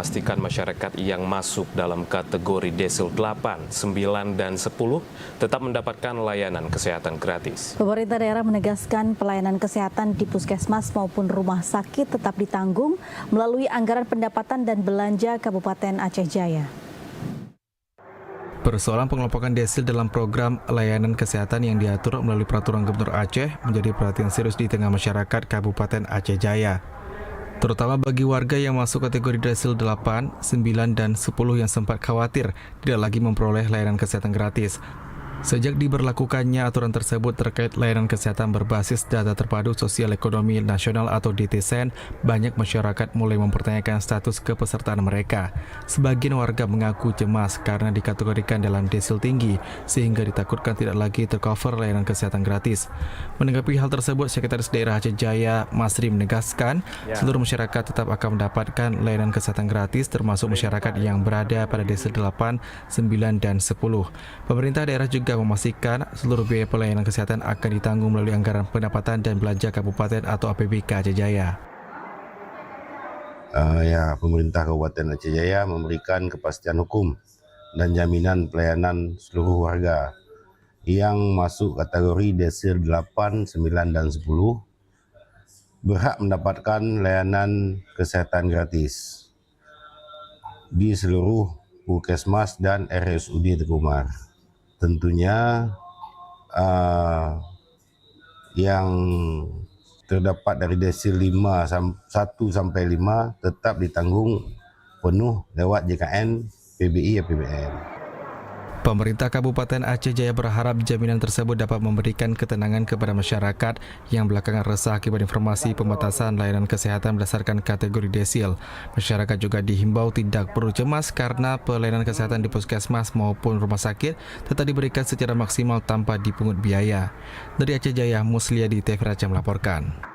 memastikan masyarakat yang masuk dalam kategori desil 8, 9, dan 10 tetap mendapatkan layanan kesehatan gratis. Pemerintah daerah menegaskan pelayanan kesehatan di puskesmas maupun rumah sakit tetap ditanggung melalui anggaran pendapatan dan belanja Kabupaten Aceh Jaya. Persoalan pengelompokan desil dalam program layanan kesehatan yang diatur melalui Peraturan Gubernur Aceh menjadi perhatian serius di tengah masyarakat Kabupaten Aceh Jaya. Terutama bagi warga yang masuk kategori desil 8, 9, dan 10 yang sempat khawatir tidak lagi memperoleh layanan kesehatan gratis. Sejak diberlakukannya aturan tersebut terkait layanan kesehatan berbasis data terpadu sosial ekonomi nasional atau DTSEN, banyak masyarakat mulai mempertanyakan status kepesertaan mereka. Sebagian warga mengaku cemas karena dikategorikan dalam desil tinggi, sehingga ditakutkan tidak lagi tercover layanan kesehatan gratis. Menanggapi hal tersebut, Sekretaris Daerah Aceh Jaya, Masri, menegaskan seluruh masyarakat tetap akan mendapatkan layanan kesehatan gratis, termasuk masyarakat yang berada pada desil 8, 9, dan 10. Pemerintah daerah juga memastikan seluruh biaya pelayanan kesehatan akan ditanggung melalui anggaran pendapatan dan belanja kabupaten atau APBK Aceh Jaya. Pemerintah Kabupaten Aceh Jaya memberikan kepastian hukum dan jaminan pelayanan seluruh warga yang masuk kategori desil 8, 9, dan 10 berhak mendapatkan layanan kesehatan gratis di seluruh puskesmas dan RSUD Teguh Umar. Tentunya yang terdapat dari desil 1 sampai 5 tetap ditanggung penuh lewat JKN, PBI, APBN. Pemerintah Kabupaten Aceh Jaya berharap jaminan tersebut dapat memberikan ketenangan kepada masyarakat yang belakangan resah akibat informasi pembatasan layanan kesehatan berdasarkan kategori desil. Masyarakat juga dihimbau tidak perlu cemas karena pelayanan kesehatan di puskesmas maupun rumah sakit tetap diberikan secara maksimal tanpa dipungut biaya. Dari Aceh Jaya, Muslia di TV Aceh melaporkan.